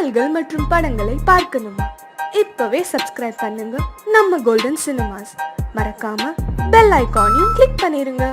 பாடல்கள் மற்றும் படங்களை பார்க்கணுமா? இப்பவே சப்ஸ்கிரைப் பண்ணுங்க நம்ம கோல்டன் சினிமாஸ். மறக்காம பெல் ஐகானையும் கிளிக் பண்ணிருங்க.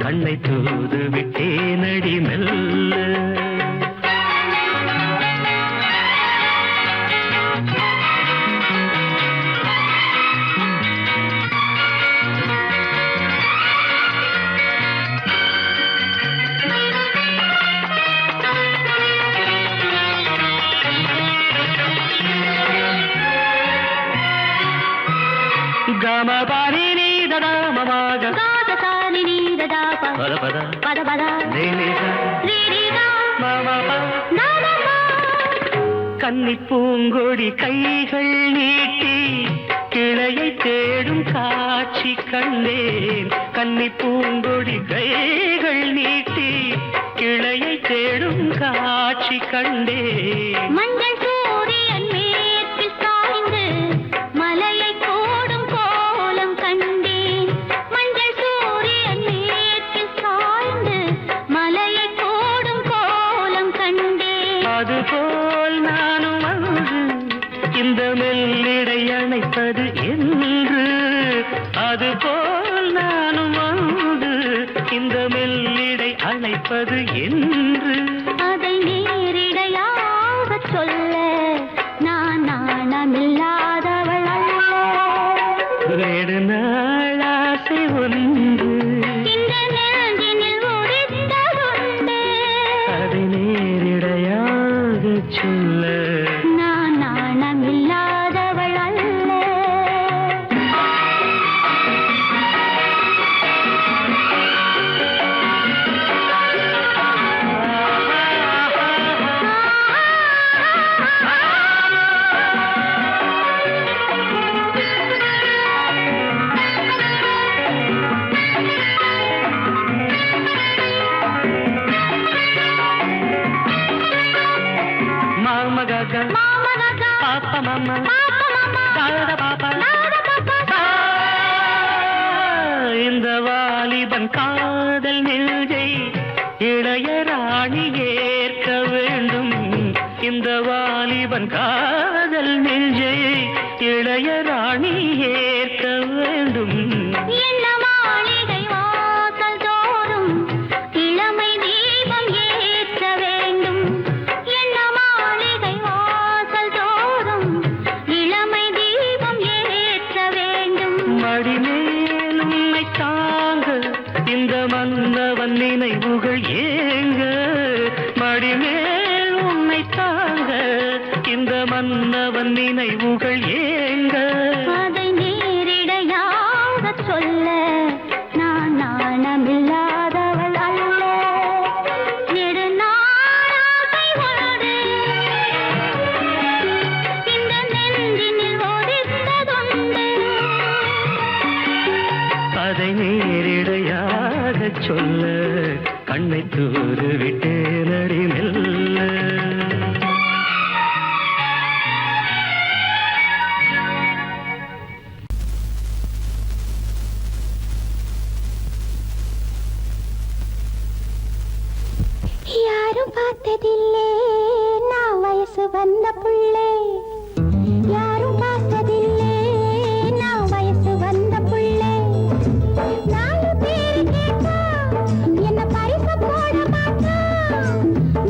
கண்ணை தூது விட்டே நடி மெல்ல. கம பாரி நீ தடா மமாக கன்னி பூங்கொடி கைகள் நீட்டி கிளையை தேடும் காட்சி கண்டேன். கன்னி பூங்கொடி கைகள் நீட்டி கிளையை தேடும் காட்சி கண்டேன். மஞ்சள் சூரியன் மேற்கில் சாய்ந்து மலையை கோடும் கோலம் கண்டேன். மஞ்சள் சூரியன் மேற்கில் சாய்ந்து மலையை கோடும் கோலம் கண்டேன். அதுபோல் நானும் வந்து இந்த மெல்லிடை அணைப்பது என்று. அதுபோல் நானும் வந்து இந்த மெல்லிடை அணைப்பது என்று. அதை நேரிடையாக சொல்ல நான் நாணமில்லாதவள் அல்ல. வேறு நாள் ஆசை ஒன்று இந்த நெஞ்சினில் உதித்ததுண்டு. அதை நேரிடையாக சொல்ல நான் நாணமில்லாதவள் அல்ல. பாப்பா மாமா பாப்பா இந்த வாலிபன் காதல் நெஞ்சை இளையராணி ஏற்க வேண்டும். இந்த வாலிபன் காதல் நெஞ்சை இளையராணி ஏற்க வேண்டும். என்ன மாளிகை வாசல் தோறும் இளமை தீபம் ஏற்ற வேண்டும். என்ன மாளிகை வாசல் தோறும் இளமை தீபம் ஏற்ற வேண்டும். மடிமேல் உன்னை தாங்க இந்த மன்னவன் நினைவுகள் ஏங்க. மடிமேல் உன்னை தாங்க இந்த மன்னவன் நினைவுகள் ஏங்க. அதை நேரிடையாக சொல்ல நான் நாணமில்லாதவள் அல்ல. நெடுநாளாசை ஒன்று இந்த நெஞ்சினில் ஒதித்ததுண்டு. அதை நேரிடையாக சொல்ல கண்ணை தூது விட்டு நடி மெல்ல. யாரும் பார்த்ததில்லை நான் வயசு வந்த புள்ளே. யாரும் பார்த்ததில்லை நான் வயசு வந்த புள்ளே. 4 பேரு கேட்டா என்ன பரிசு போட மாட்டா.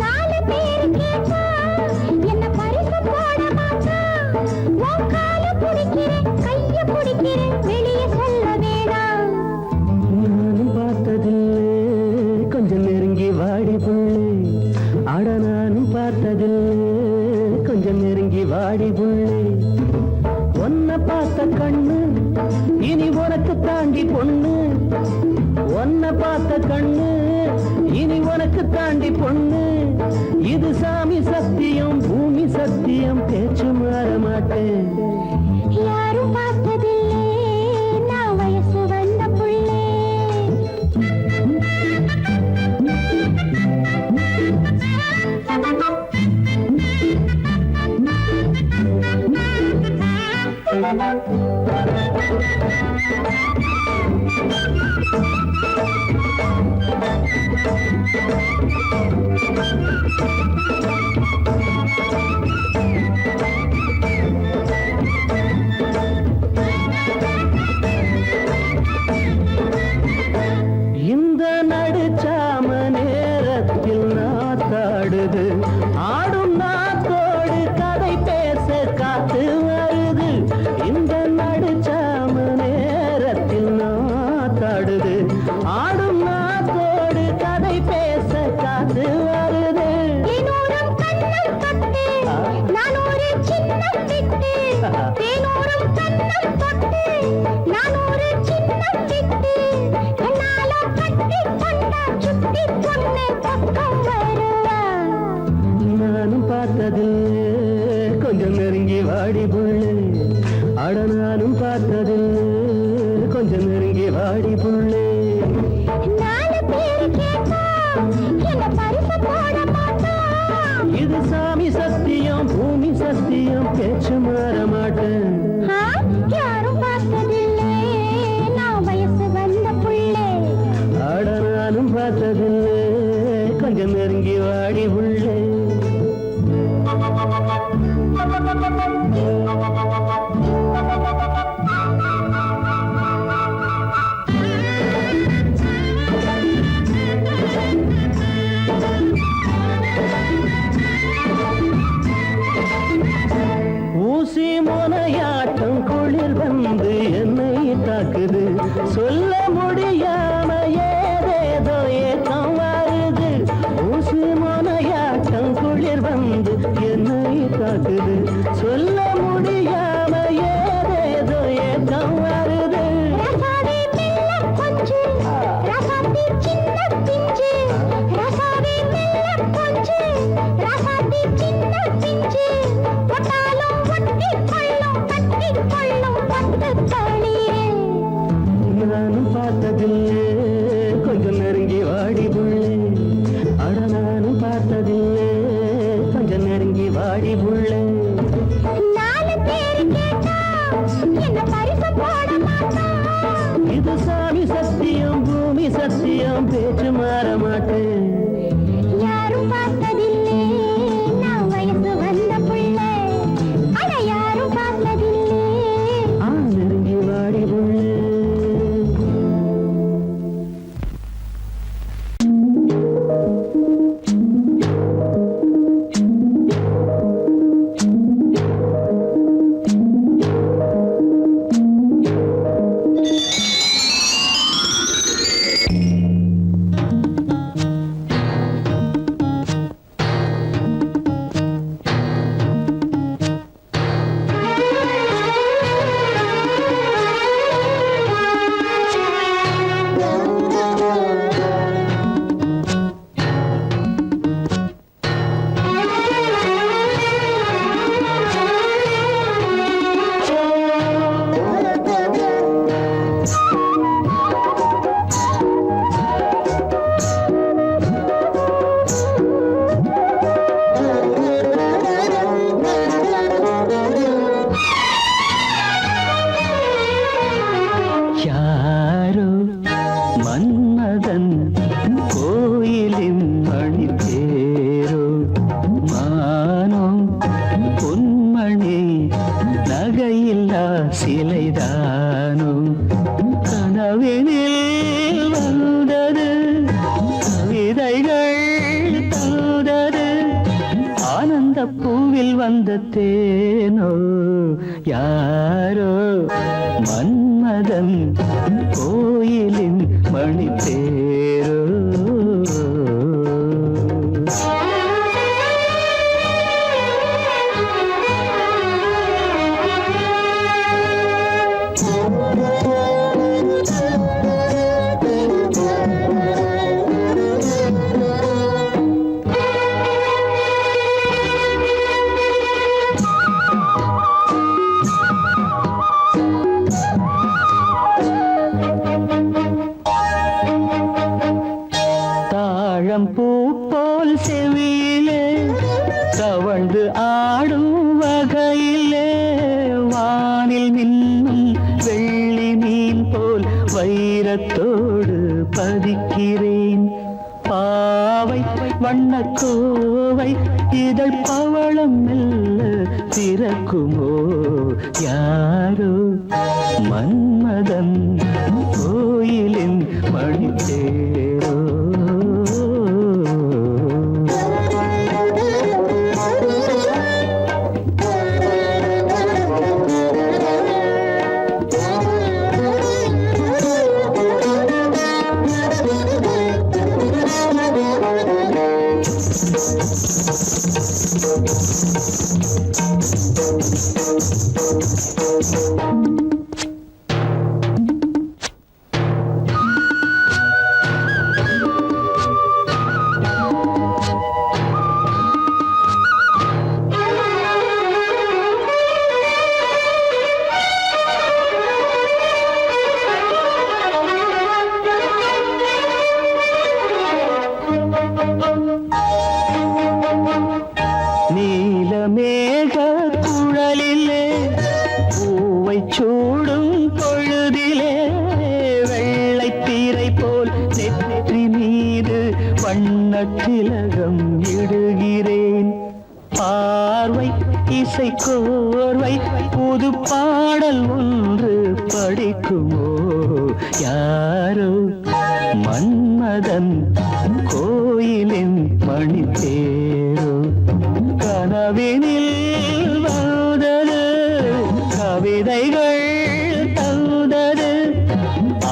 4 பேரு கேட்டா என்ன பரிசு போட மாட்டா. உன் கால பிடிக்கிறேன் கைய பிடிக்கிறேன் வெளியே சொல்ல வேணாம். தாண்டி பொண்ணு உன்னை பார்த்த கண்ணு இனி உனக்கு தாண்டி பொண்ணு இது சாமி சத்தியம் பூமி சத்தியம் பேச்சு மாற மாட்டேன் யாரும் பார்த்ததில்லை நான் வயசு வந்த புள்ளே இந்த நடுச்சாம நேரத்தில் நாத்தாடுது ஆடும் நாத்தோடு கதை பேச காத்து வருது இந்த நடுச்சாம நேரத்தில் நாத்தாடுது ஆடும் நாத்தோடு கதை பேச காத்து வருது தேனூரும் கண்ணம் தொட்டு நான் ஒரு சின்னம் விட்டு தேனூரும் கண்ணம் தொட்டு நான் ஒரு சின்னம் விட்டு என்னாலும் கட்டி கொண்டா சுட்டி பொண்ணு பக்கம் வருவா நானும் பார்த்ததில்லை கொஞ்சம் நெருங்கி வாடி புள்ளு அட நானும் பார்த்ததில்லை கொஞ்சம் நெருங்கி வாடி புள்ளு நாலு பேரு கேட்டா என்ன பரிசு போட மாட்டான் இது சாமி சத்தியம் பூமி சத்தியம் பேச்சு மாற மாட்டேன் யாரும் பார்த்ததில்லை நான் வயசு வந்த புள்ளே ஆட நானும் பார்த்ததில்லை கொஞ்சம் நெருங்கி வாடி உள்ளே ஊசி முனையாட்டம் குளிர் வந்து என்னை தாக்குது சொல்ல முடியாம ஏதேதோ ஏக்கம் வருது ஊசி முனையாட்டம் குளிர் வந்து என்னை தாக்குது சொல்ல முடியாம ஏதேதோ ஏக்கம் வருது ரசாவே மெல்ல கொஞ்சு ரசாத்தி சின்ன பிஞ்சு ரசாவே மெல்ல கொஞ்சு ரசாத்தி சின்ன பிஞ்சு ஒட்டாலும் ஒட்டி கொள்ளும் கட்டி கொள்ளும் பட்டு தளியே நானும் பார்த்ததில்லை கொஞ்சம் நெருங்கி வாடி புள்ளே அட நானும் பார்த்ததில்லை கொஞ்சம் நெருங்கி வாடி புள்ளே நாலு பேரு கேட்டா என்ன பரிசு போட மாட்டான் இது சாமி சத்தியம் பூமி சத்தியம் பேச்சு மாற மாட்டேன் யாரும் பார்த்ததில்லை நான் வயசு வந்த புள்ளே அட யாரும் பார்த்ததில்லை நெருங்கி வாடி புள்ளே யாரோ மன்மதன் கோயிலின் மணி தேரோ மானோ பொன்மணி நகையில்லா சிலைதானோ கனவினில் வந்தது கவிதைகள் தந்தது ஆனந்த பூவில் வந்த தேனோ யாரோ மன்மதன் கோயிலின் மணி தேரோ ஈரத்தோடு பதிக்கிறேன். பாவை வண்ணக்கோவை இதழ் பவளம் மெல்ல திறக்குமோ யாரோ மன்மதன் கோயிலின் மணித்தேரோ. நீலமேக குழலிலே பூவை சூடும் பொழுதிலே வெள்ளைத்தீரை போல் நெற்றி மீது வண்ணத்திலகம் இடுகிறேன். பார்வை இசை கோர்வை புது பாடல் ஒன்று படிக்குமோ யாரோ மன்மதன் கோயிலின் மணித்தேரோ. கனவினில் வந்தது கவிதைகள் தந்தது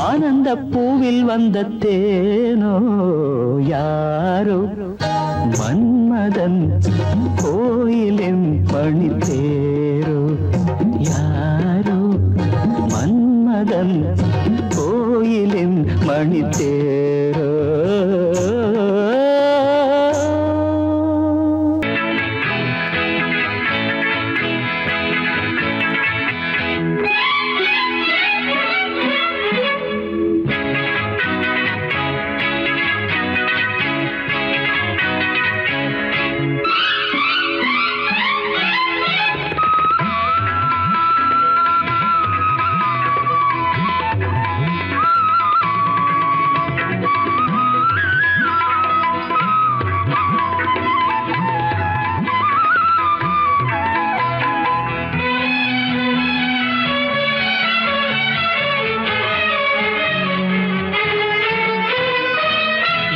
ஆனந்த பூவில் வந்த தேனோ யாரோ மன்மதன் கோயிலின் மணித்தேரோ. யாரோ மன்மதன் கோயிலின் மணித்தேரோ.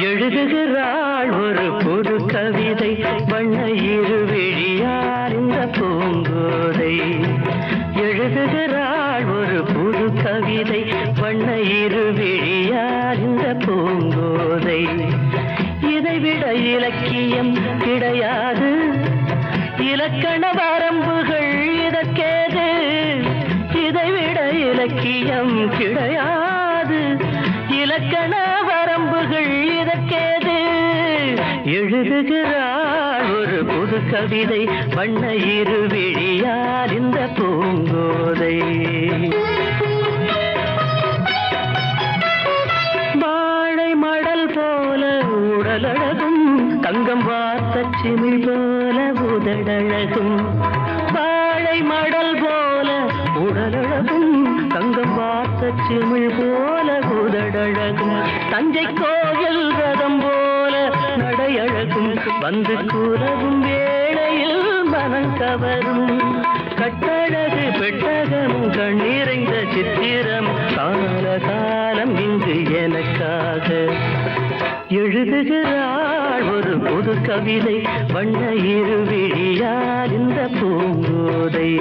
எழுதுகிறாள் ஒரு புது கவிதை வண்ண இருவிழியார் இந்த பூங்கோதை. எழுதுகிறாள் ஒரு புது கவிதை வண்ண இருவிழியார் இந்த பூங்கோதை. இதைவிட இலக்கியம் கிடையாது, இலக்கண வரம்புகள் இதற்கேது. இதைவிட இலக்கியம் கிடையாது, இலக்கண வரம்புகள் இதற்கேது. எழுதுகிறாள் ஒரு புது கவிதை வண்ண இருவிழியார் இந்த பூங்கோதை. வாழை மடல் போல உடலழகும் தங்கம் வார்த்த சிமிழ் போல உதடழகும். வாழை மடல் போல உடலழகும் தங்கம் வார்த்த சிமிழ் போல உதடழகும். தஞ்சை கோயில் ரதம் போல நடையழகும் வந்து கூறவும் வேளையில் மனம் கவரும். கட்டழகு பெட்டகமும் கண்ணீரைந்த சித்திரம் கால காலம் இங்கு எனக்காக. எழுதுகிறாள் ஒரு புது கவிதை வண்ண இருவிழியார் இந்த பூங்கோதை.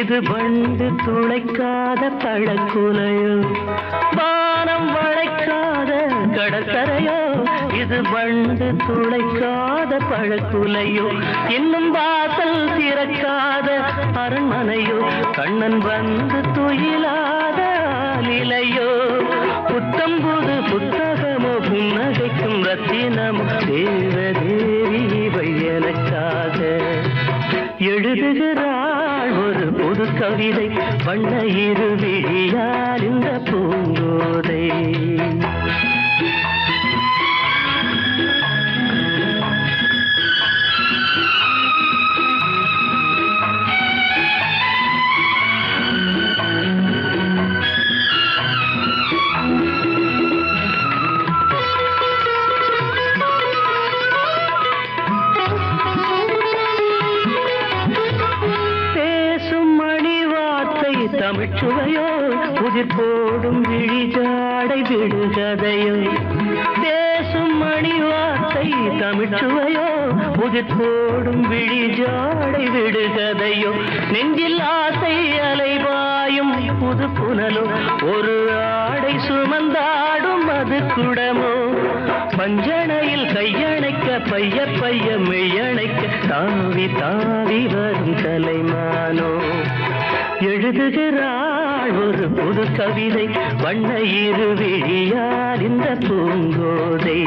இது வண்டு துளைக்காத பழக்குலையோ. வானம் வளைக்காத கடற்கரையோ இது வண்டு துளைக்காத பழக்குலையோ. இன்னும் வாசல் திறக்காத அரண்மனையோ கண்ணன் வந்து துயிலாத நிலையோ. புத்தம்புது புத்தகமோ புன்னகைக்கும் ரத்தினமோ தேவதேவி எனக்காக எழுதுகிறாள் ஒரு புது கவிதை வண்ண இரு விழியால் இந்த பூங்கோதை. தமிழ்ச்சுவையோ புதிர் போடும் விழிஜாடை விடுகதையோ பேசும் மணி வார்த்தை தமிழ்ச்சுவையோ புதிர் போடும் விழிஜாடை விடுகதையோ நெஞ்சில் ஆசை அலைவாயும் புது புனலோ ஒரு ஆடை சுமந்தாடும் அது குடமோ பஞ்சணையில் கையணைக்க பைய பைய மெய்யணைக்க தாவி தாவி வரும் தலைமானோ எழுதுகிறாள் ஒரு புது கவிதை வண்ண இரு விழியால் இந்த பூங்கோதை.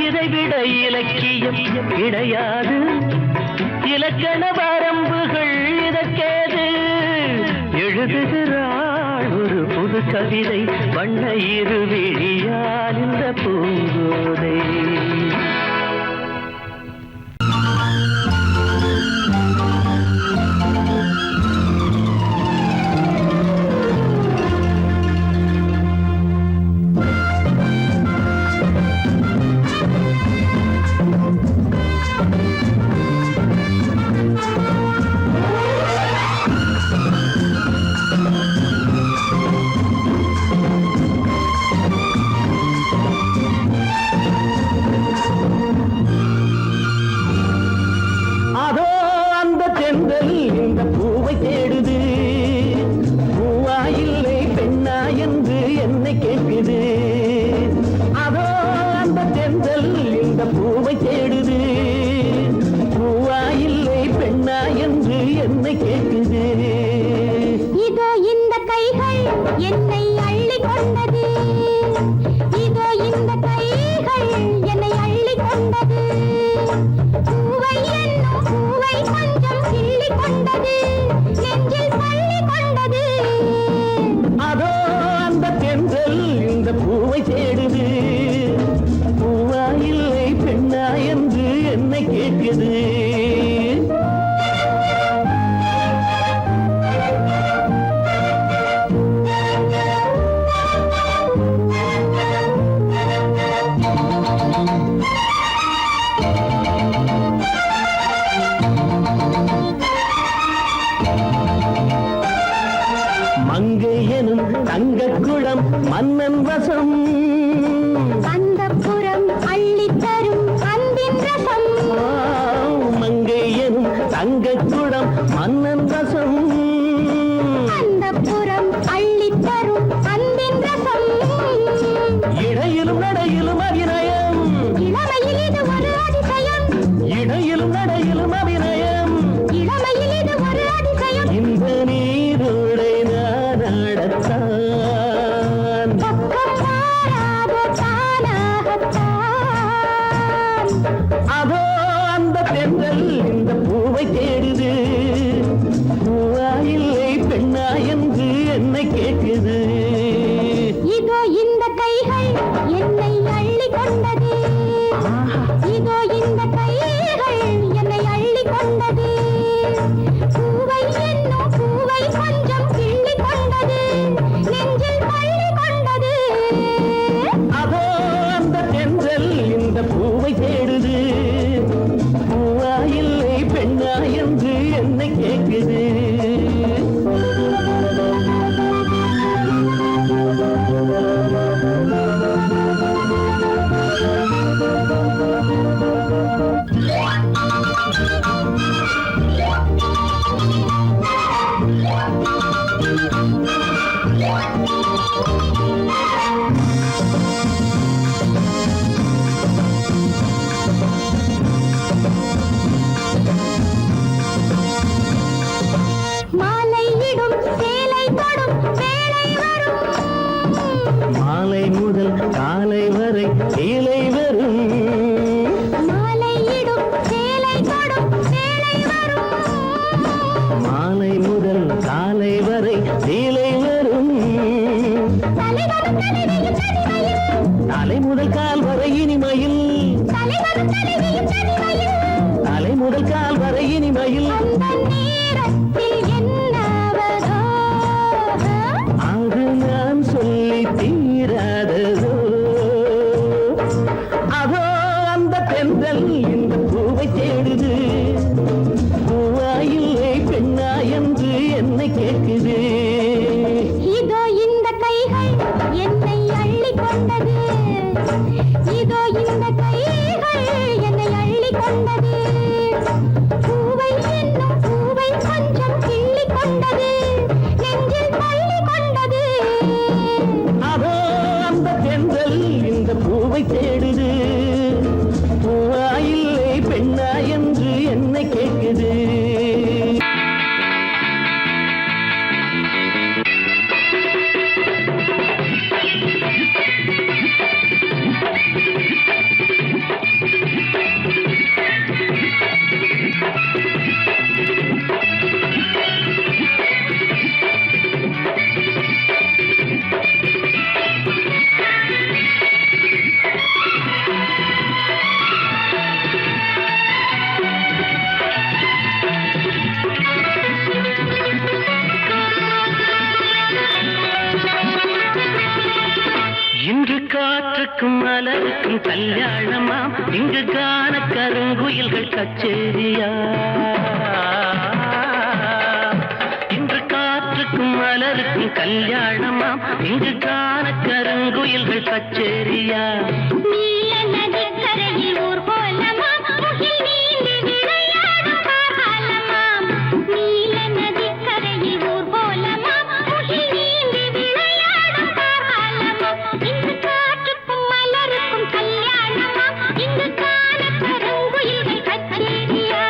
இதைவிட இலக்கியம் கிடையாது இலக்கண வரம்புகள் இதற்கேது. எழுதுகிறாள் ஒரு புது கவிதை வண்ண இரு விழியால் இந்த பூங்கோதை. மன்னன் வசம் அந்தப்புறம் அள்ளித்தரும் அன்பின் ரசம். மங்கை எனும் தங்கக்குடம் மன்னன் வசம் அந்தப்புறம் அள்ளித்தரும் அன்பின் ரசம். இடையிலும் நடையிலும் அபிநயம் இளமையில் இது ஒரு அதிசயம். இடையிலும் நடையிலும் அபிநயம் இளமையில் இது ஒரு அதிசயம். இந்த நீரோடை நாடத்தான் அதோ அந்த பெண்கள் இந்த பூவை தேடுது. பூவா இல்லை பெண்ணா என்று என்னை கேட்குது. இதோ இந்த கைகள் என்னை அள்ளி கொண்டது. இதோ இந்த கைகள் என்னை அள்ளி கொண்டது. பூவை என்னும் பூவை கொஞ்சம் கிள்ளி கொண்டது. நெஞ்சில் பள்ளி கொண்டது. அதோ அந்த பெண்கள் இந்த பூவை தேடுது. பூவா இல்லை பெண்ணா என்று என்னை கேட்குது. மாலையிடும் சேலை தொடும் வேளை வரும். மாலை முதல் காலை வரை இலை வரும் மாலையிடும் சேலை தொடும் வேளை வரும் மாலை முதல் காலை வரை இலை வரும் தலைவரும் தலைவியும் தனிமையில் தலை முதல் கால் வரை இனிமையில் தலைவரும் தலைவியும் தனிமையில் தலை முதல் கால் வரை இனிமையில் அந்த நேரத்தில் என்னவதோ அது நான் சொல்லி தீராததோ அதோ அந்த தென்றல் இந்த பூவை தேடுது பூவா இல்லை பெண்ணா என்று என்னை கேட்குது இதோ இந்த கைகள் என்னை அள்ளி கொண்டது இதோ இந்த கைகள் என்னை அள்ளி கொண்டது பூவை என்னும் பூவை கொஞ்சம் கிள்ளி கொண்டது நெஞ்சில் தள்ளி கொண்டது அதோ அந்த தென்றல் இந்த பூவை தேடுது பூவா இல்லை பெண்ணா என்று என்னை கேட்குது இன்று காற்றுக்கும் மலருக்கும் கல்யாணமாம் இங்கு காண கருங்குயில்கள் கச்சேரியா இன்று காற்றுக்கும் மலருக்கும் கல்யாணமாம் இங்கு காண கருங்குயில்கள் கச்சேரியா நீல நதிக்கரையில் ஊர்வலமாம் முகில் நீந்தி விளையாடும் காலமாம் நீல நதிக்கரையில் ஊர்வலமாம் முகில் நீந்தி விளையாடும் காலமாம் இங்கு காற்றுக்கும் மலருக்கும் கல்யாணமாம் இங்கு காண கருங்குயில்கள் கச்சேரியா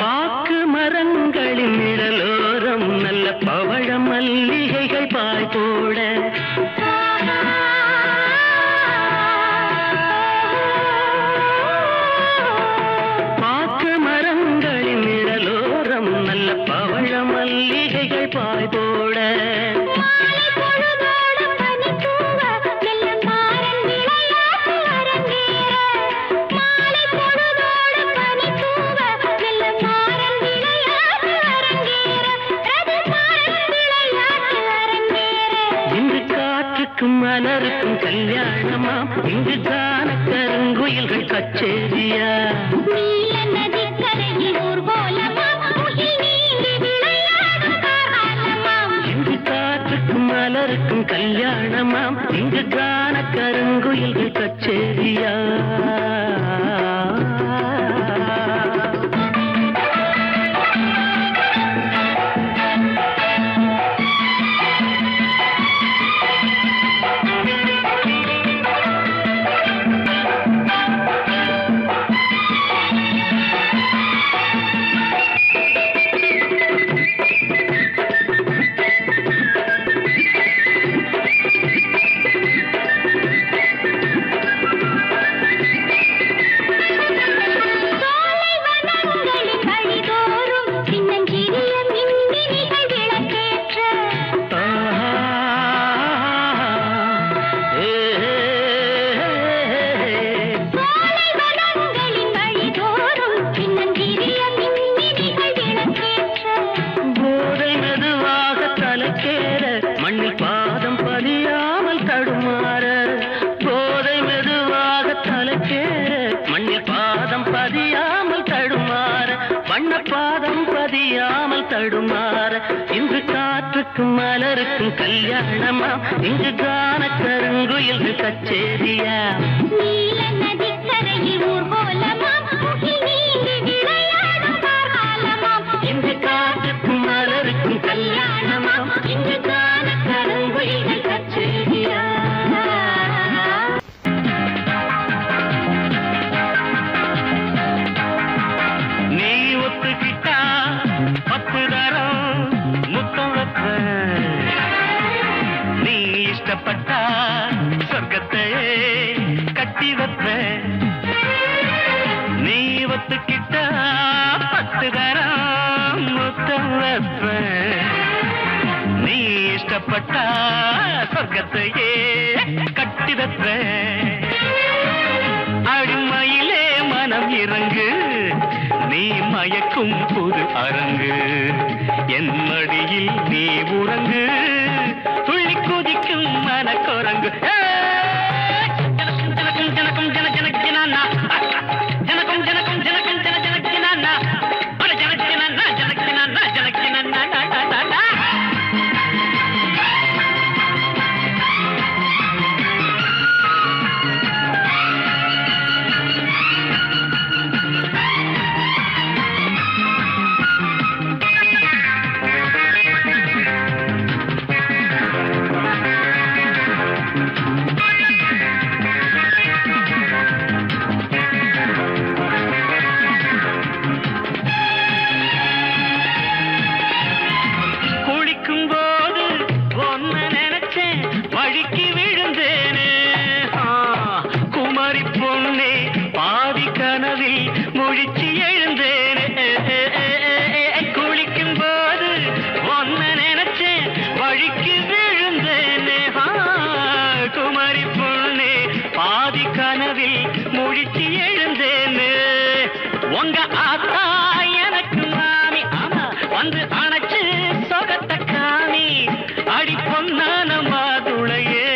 பாக்கு மரங்களின் நிழலோரம் நல்ல பவழ மல்லிகைகள் பாய் போட பாக்கு மரங்களின் நிழலோரம் நல்ல பவழ மல்லிகைகள் பாய் போட மாலை பொழுதோடும் பனி தூவ மெல்ல மாறன் விளையாட்டு அரங்கேற மாலை பொழுதோடும் பனி தூவ மெல்ல மாறன் விளையாட்டு அரங்கேற ரதி மாறன் விளையாட்டு அரங்கேற இன்று காற்றுக்கும் மலருக்கும் கல்யாணமாம் இங்கு காண கருங்குயில்கள் கச்சேரியா நீல நதிக்கரையில் ஊர்வலமாம் முகில் நீந்தி விளையாடும் காலமாம் இங்கு காற்றுக்கும் மலருக்கும் கல்யாணமாம் இங்கு காண கருங்குயில்கள் கச்சேரியா காட்டுக்கும் மலருக்கும் கல்யாணமா இங்கு கான கருங்குயில்கள் கச்சேரியா நீல நதிக்கரையில் ஊர்வலமாம் முகில் நீங்கி விளையாடும் காலமாம் இங்கு காட்டுக்கும் மலருக்கும் கல்யாணமா இங்கு கான கருங்குயில்கள் கச்சேரியா நீ ஒத்துக்கிட்டா 10 தரம் முத்தம் வைப்பேன் நீ இஷ்டப்பட்டா சொர்க்கத்தை கட்டி வைப்பேன் நீ ஒத்துக்கிட்டா 10 தரம் முத்தம் வைப்பேன் நீ இஷ்டப்பட்டா சொர்க்கத்தையே கட்டி வைப்பேன் அடிமையிலே மனம் இறங்கு நீ மயக்கும் புது அரங்கு என் மடியில் நீ உறங்கு துள்ளி குதிக்கும் மனக்குரங்கு ஜனக்கும் ஜனக்கும் ஜனக்கும் ஜன ஜனக்கினானா ஜனக்கும் ஜனக்கும் ஜனக்கும் ஜன ஜனக்கினானா அட ஜனக்கினானா ஜனக்கினானா ஜனக்கினானா குளிக்கும் போது ஒன்ன நினைச்சேன் வழிக்கு விழுந்தேனே குமரி பொண்ணே பாதி கனவில் முழிச்சு எழுந்தேனே குளிக்கும் போது ஒன்ன நினைச்சேன் வழிக்கு விழுந்தேனே குமரி பொண்ணே பாதி கனவில் முழிச்சு எழுந்தேனே உங்க ஆத்தா எனக்கு மாமி ஆமா வந்து அணைச்சு சொகத்த காமி அடி பொன்னான மாதுளையே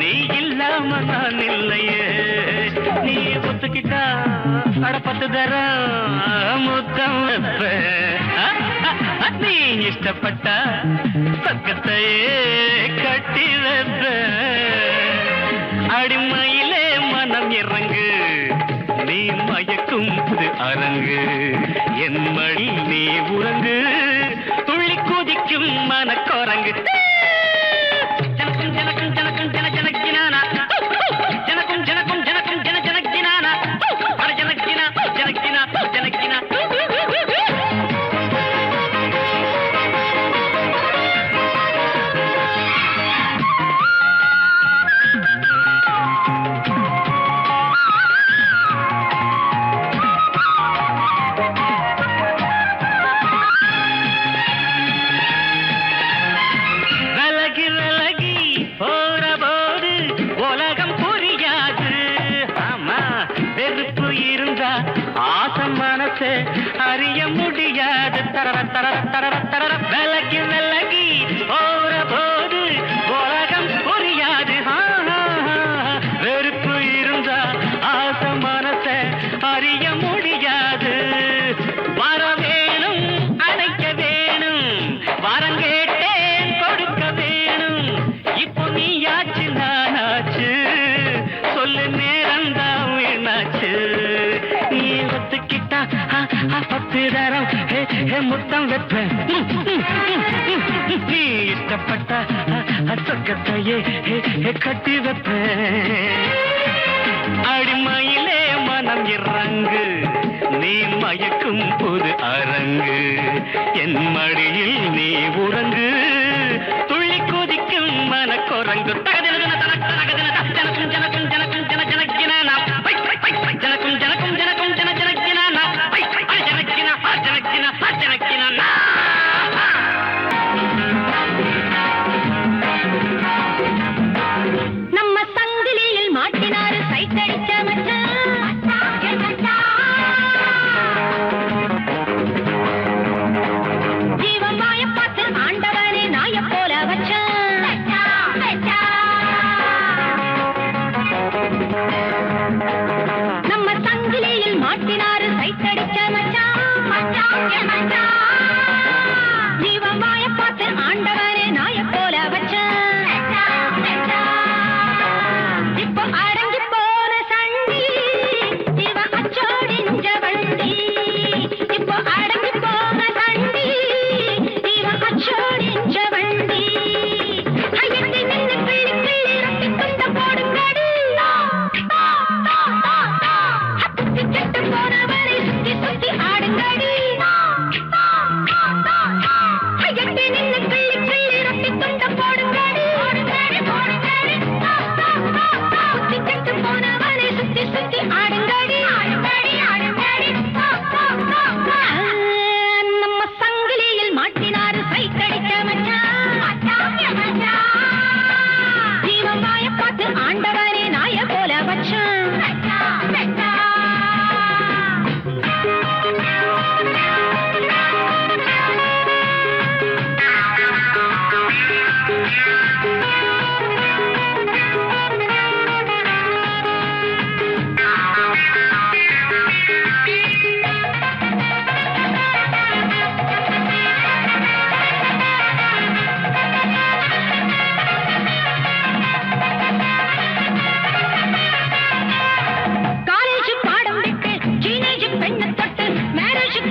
நீ இல்லாம நான் இல்லையே நீ ஒத்துக்கிட்டா அட 10 தரம் முத்தம் வைப்பேன் நீ இஷ்டப்பட்டா சொர்க்கத்தையே கட்டி வைப்பேன் அடிமையிலே மனம் இறங்கு நீ மயக்கும் புது அரங்கு என் மடி நீ உறங்கு துள்ளி குதிக்கும் மனக்குரங்கு ஜனக்கும் ஜனக்கும் ஜனக்கும் ஜன ஜனக்கினானா ஜனக்கும் ஜனக்கும் ஜனக்கும் ஜன ஜனக்கினானா அட ஜனக்கினா ஜனக்கினா ஜனக்கினா விலகி விலகி போற போது உலகம் புரியாது ஆமா வெறுப்பு இருந்தா ஆசை மனசு அறிய முடியாது தரர தரர தரர தரர விலகி விலகி போற போது உலகம் புரியாது வெறுப்பு இருந்தா ஆசை மனசு அறிய முடியாது வர வேணும் அணைக்க வேணும் வரங்கேட்டேன் கொடுக்க வேணும் இப்போ நீயாச்சு நானாச்சு சொல்லு நேரம்தான் வீணாச்சு நீ ஒத்துக்கிட்டா 10 தரம் முத்தம் வைப்பேன் நீ இஷ்டப்பட்டா சொர்க்கத்தையே கட்டி வைப்பேன் அடிமையிலே மனம் இறங்கு நீ மயக்கும் புது அரங்கு என் மடியில் நீ உறங்கு துள்ளி குதிக்கும் மனக்குரங்கு தகதின தனக்கு ஜனக்கும் ஜனக்கும் ஜனக்கும் ஜன ஜனக்கினானா ஜனக்கும் ஜனக்கும் ஜனக்கும் ஜன ஜனக்கினானா ஜனக்கினா ஜனக்கினா ஜனக்கினானா நம்ம சங்கிலியில் மாட்டினாரு சைட்டடிச்ச ஜீவன் வாய பார்த்து ஆண்டவனே நாய போல வச்சான் கிள்ளி கிள்ளி கிள்ளி ரொட்டி துண்ட போடுங்கடி போடுங்கடி போடுங்கடி சுத்தி கெட்டு போனவனை சுத்தி சுத்தி ஆடுங்கடி ஆடுங்கடி ஆடுங்கடி நம்ம சங்கிலியில் மாட்டினாரு சைத்தடிக்க மச்சான் ஜீவன் வாய பார்த்து ஆண்டவனே நாய போல வச்சான்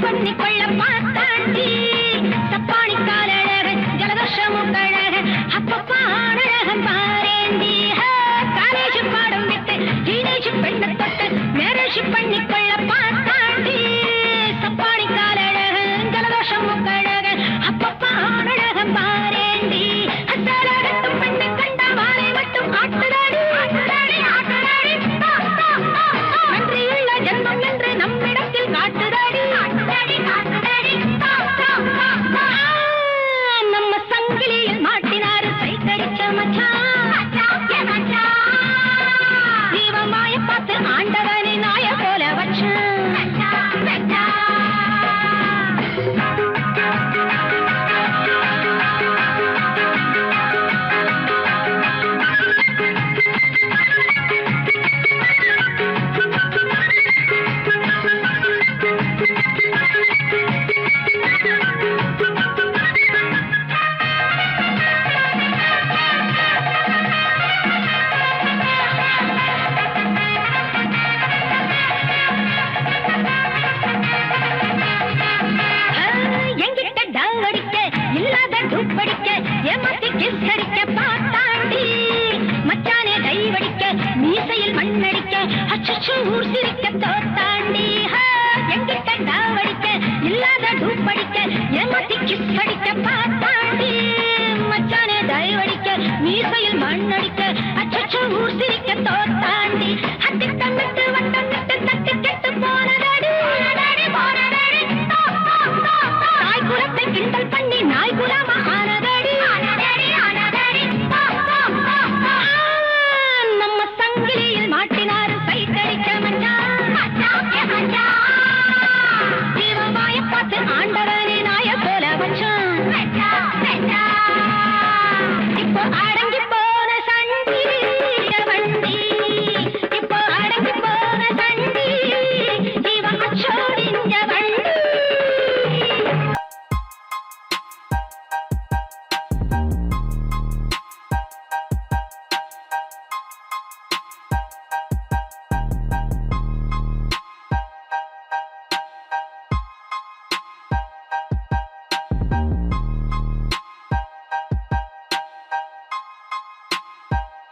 பண்ணிக்கொள்ள பார்த்தாண்டி சப்பானி காலழக ஜலதோஷமும் கழக அப்பப்பா அழகம் பாரேண்டி காலேஜ் பாடம் விட்டு டீனேஜ் பெண்ணை தொட்டு மேரேஜ் பண்ணிக்கொள்ள பார்த்தாண்டி சப்பானி காலழக ஜலதோஷமும் கழக அப்பப்பா அழகம் பாரேண்டி அசலகட்டும் பெண்ணை கண்ட வாழை மட்டும் ஆட்டுதாடி ஆட்டுதாடி ஆட்டுதாடி நன்றியுள்ள ஜென்மம் என்று நம்மிடத்தில் காட்டுதாடி நம்ம சங்கிலியில் மாட்டினாரு சைத்தடிச்ச மச்சான் ஜீவமாய பார்த்து ஆண்டவனை நாய போல வச்சான் ஏமாத்தி கிஸ் அடிக்க பார்த்தாண்டி மச்சானே கைவடிக்க மீசையில் மண்ணடிக்க அச்சச்சோ ஊர் சிரிக்க தோத்தாண்டி எங்கிட்ட டாவடிக்க இல்லாத டூப்படிக்க ஏமாத்தி கிஸ் அடிக்க பார்த்தாண்டி மச்சானே கைவடிக்க மீசையில் மண்ணடிக்க அச்சச்சோ ஊர் சிரிக்க தோத்தாண்டி அத்திட்டமிட்டு